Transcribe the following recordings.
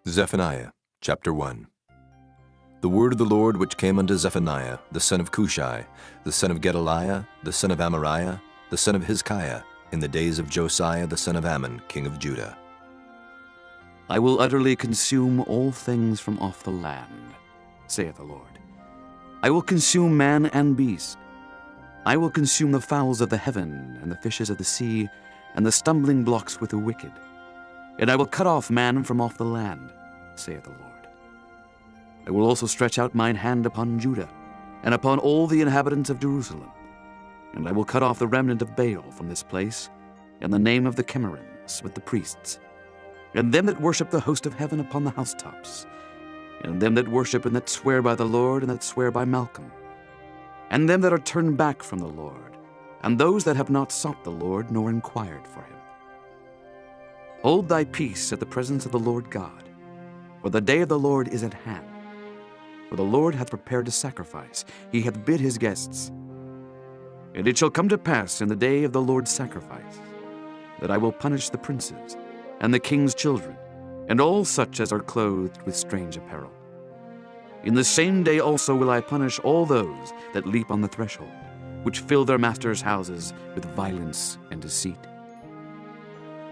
Zephaniah chapter 1. The word of the Lord which came unto Zephaniah, the son of Cushai, the son of Gedaliah, the son of Amariah, the son of Hezekiah, in the days of Josiah the son of Ammon, king of Judah. I will utterly consume all things from off the land, saith the Lord. I will consume man and beast. I will consume the fowls of the heaven, and the fishes of the sea, and the stumbling blocks with the wicked. And I will cut off man from off the land, saith the Lord. I will also stretch out mine hand upon Judah, and upon all the inhabitants of Jerusalem. And I will cut off the remnant of Baal from this place, and the name of the Chemarims with the priests, and them that worship the host of heaven upon the housetops, and them that worship and that swear by the Lord and that swear by Malcolm, and them that are turned back from the Lord, and those that have not sought the Lord nor inquired for him. Hold thy peace at the presence of the Lord God, for the day of the Lord is at hand. For the Lord hath prepared a sacrifice, he hath bid his guests. And it shall come to pass in the day of the Lord's sacrifice, that I will punish the princes, and the king's children, and all such as are clothed with strange apparel. In the same day also will I punish all those that leap on the threshold, which fill their masters' houses with violence and deceit.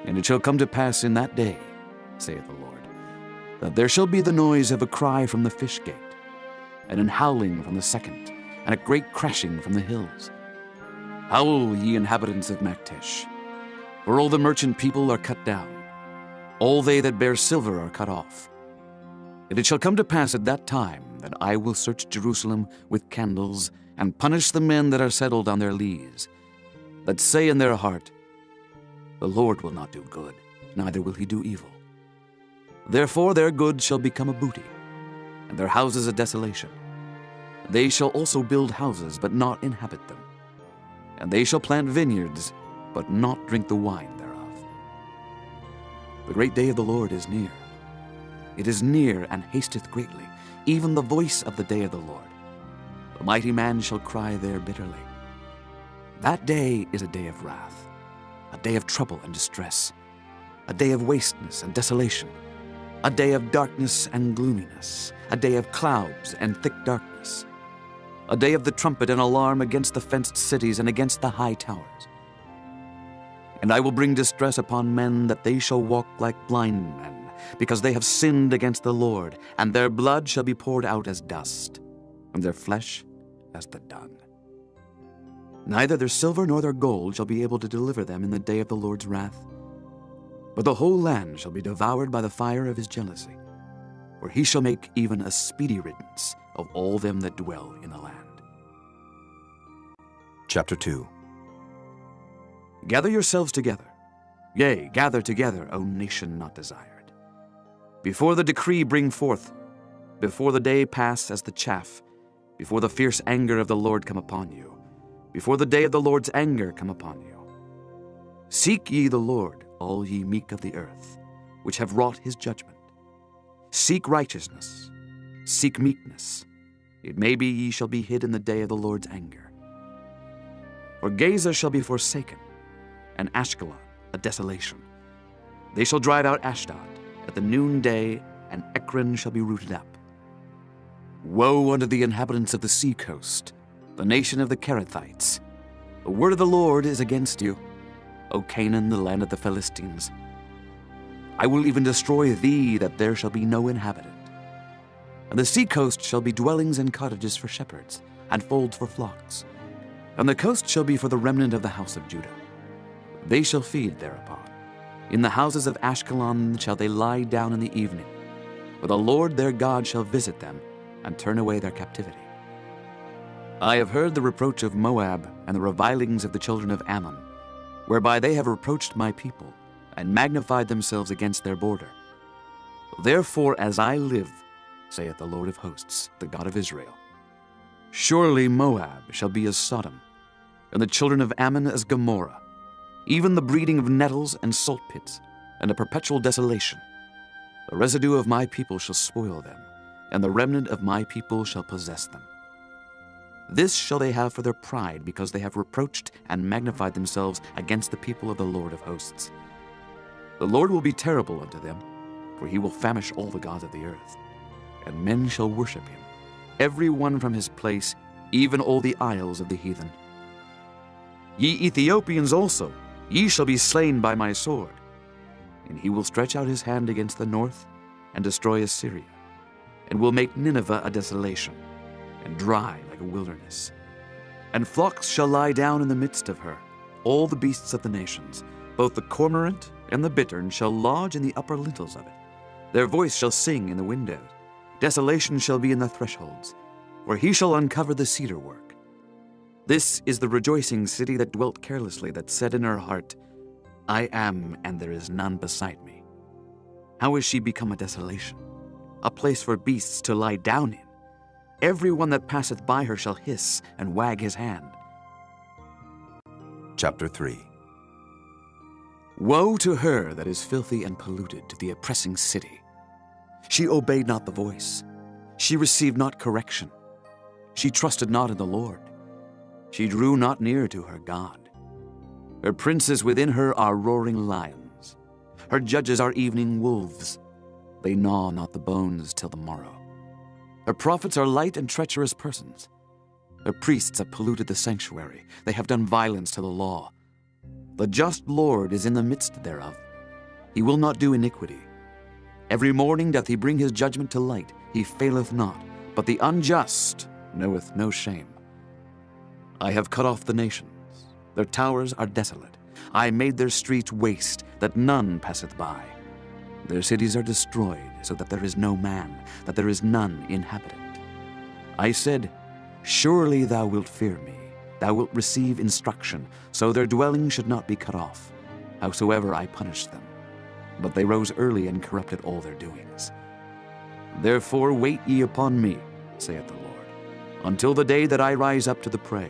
And it shall come to pass in that day, saith the Lord, that there shall be the noise of a cry from the fish gate, and an howling from the second, and a great crashing from the hills. Howl, ye inhabitants of Maktesh, for all the merchant people are cut down, all they that bear silver are cut off. And it shall come to pass at that time that I will search Jerusalem with candles, and punish the men that are settled on their lees, that say in their heart, the Lord will not do good, neither will he do evil. Therefore their goods shall become a booty, and their houses a desolation. They shall also build houses, but not inhabit them. And they shall plant vineyards, but not drink the wine thereof. The great day of the Lord is near. It is near and hasteth greatly, even the voice of the day of the Lord. The mighty man shall cry there bitterly. That day is a day of wrath, a day of trouble and distress, a day of wasteness and desolation, a day of darkness and gloominess, a day of clouds and thick darkness, a day of the trumpet and alarm against the fenced cities and against the high towers. And I will bring distress upon men, that they shall walk like blind men, because they have sinned against the Lord, and their blood shall be poured out as dust, and their flesh as the dung. Neither their silver nor their gold shall be able to deliver them in the day of the Lord's wrath. But the whole land shall be devoured by the fire of his jealousy, for he shall make even a speedy riddance of all them that dwell in the land. Chapter 2. Gather yourselves together, yea, gather together, O nation not desired. Before the decree bring forth, before the day pass as the chaff, before the fierce anger of the Lord come upon you, before the day of the Lord's anger come upon you. Seek ye the Lord, all ye meek of the earth, which have wrought his judgment. Seek righteousness, seek meekness. It may be ye shall be hid in the day of the Lord's anger. For Gaza shall be forsaken, and Ashkelon a desolation. They shall drive out Ashdod at the noonday, and Ekron shall be rooted up. Woe unto the inhabitants of the sea coast, the nation of the Kerethites. The word of the Lord is against you, O Canaan, the land of the Philistines. I will even destroy thee, that there shall be no inhabitant. And the sea coast shall be dwellings and cottages for shepherds, and folds for flocks. And the coast shall be for the remnant of the house of Judah. They shall feed thereupon. In the houses of Ashkelon shall they lie down in the evening, for the Lord their God shall visit them, and turn away their captivity. I have heard the reproach of Moab, and the revilings of the children of Ammon, whereby they have reproached my people, and magnified themselves against their border. Therefore, as I live, saith the Lord of hosts, the God of Israel, surely Moab shall be as Sodom, and the children of Ammon as Gomorrah, even the breeding of nettles and salt pits, and a perpetual desolation. The residue of my people shall spoil them, and the remnant of my people shall possess them. This shall they have for their pride, because they have reproached and magnified themselves against the people of the Lord of hosts. The Lord will be terrible unto them, for he will famish all the gods of the earth, and men shall worship him, every one from his place, even all the isles of the heathen. Ye Ethiopians also, ye shall be slain by my sword. And he will stretch out his hand against the north, and destroy Assyria, and will make Nineveh a desolation, and dry like a wilderness. And flocks shall lie down in the midst of her, all the beasts of the nations, both the cormorant and the bittern shall lodge in the upper lintels of it. Their voice shall sing in the windows. Desolation shall be in the thresholds, for he shall uncover the cedar work. This is the rejoicing city that dwelt carelessly, that said in her heart, I am, and there is none beside me. How is she become a desolation, a place for beasts to lie down in? Every one that passeth by her shall hiss and wag his hand. Chapter 3. Woe to her that is filthy and polluted, to the oppressing city. She obeyed not the voice. She received not correction. She trusted not in the Lord. She drew not near to her God. Her princes within her are roaring lions. Her judges are evening wolves. They gnaw not the bones till the morrow. Her prophets are light and treacherous persons. Her priests have polluted the sanctuary. They have done violence to the law. The just Lord is in the midst thereof. He will not do iniquity. Every morning doth he bring his judgment to light. He faileth not, but the unjust knoweth no shame. I have cut off the nations. Their towers are desolate. I made their streets waste, that none passeth by. Their cities are destroyed, so that there is no man, that there is none inhabitant. I said, Surely thou wilt fear me. Thou wilt receive instruction, so their dwelling should not be cut off, howsoever I punished them. But they rose early and corrupted all their doings. Therefore wait ye upon me, saith the Lord, until the day that I rise up to the prey.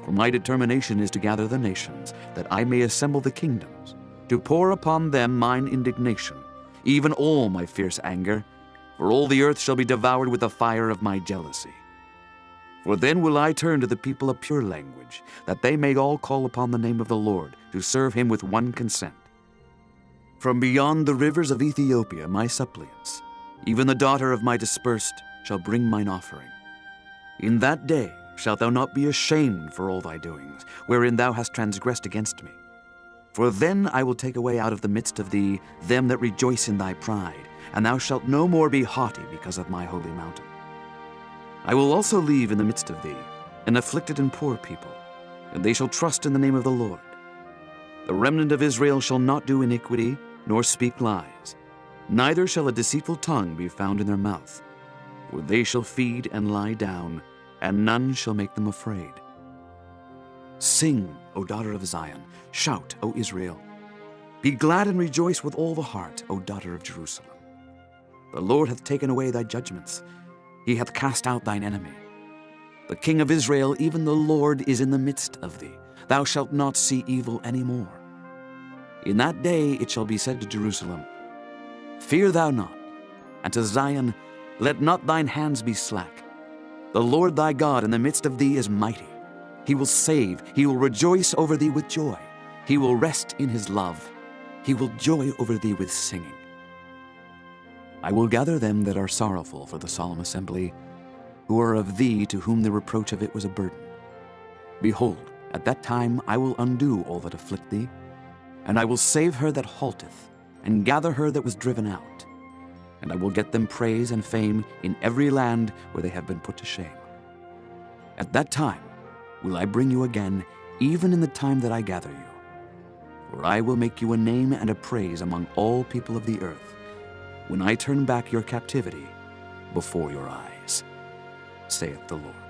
For my determination is to gather the nations, that I may assemble the kingdoms, to pour upon them mine indignation, even all my fierce anger, for all the earth shall be devoured with the fire of my jealousy. For then will I turn to the people a pure language, that they may all call upon the name of the Lord, to serve him with one consent. From beyond the rivers of Ethiopia my suppliants, even the daughter of my dispersed, shall bring mine offering. In that day shalt thou not be ashamed for all thy doings, wherein thou hast transgressed against me. For then I will take away out of the midst of thee them that rejoice in thy pride, and thou shalt no more be haughty because of my holy mountain. I will also leave in the midst of thee an afflicted and poor people, and they shall trust in the name of the Lord. The remnant of Israel shall not do iniquity, nor speak lies, neither shall a deceitful tongue be found in their mouth. For they shall feed and lie down, and none shall make them afraid. Sing, O daughter of Zion, shout, O Israel. Be glad and rejoice with all the heart, O daughter of Jerusalem. The Lord hath taken away thy judgments. He hath cast out thine enemy. The King of Israel, even the Lord, is in the midst of thee. Thou shalt not see evil any more. In that day it shall be said to Jerusalem, Fear thou not, and to Zion, Let not thine hands be slack. The Lord thy God in the midst of thee is mighty. He will save, he will rejoice over thee with joy. He will rest in his love. He will joy over thee with singing. I will gather them that are sorrowful for the solemn assembly, who are of thee, to whom the reproach of it was a burden. Behold, at that time I will undo all that afflict thee, and I will save her that halteth, and gather her that was driven out. And I will get them praise and fame in every land where they have been put to shame. At that time will I bring you again, even in the time that I gather you. For I will make you a name and a praise among all people of the earth, when I turn back your captivity before your eyes, saith the Lord.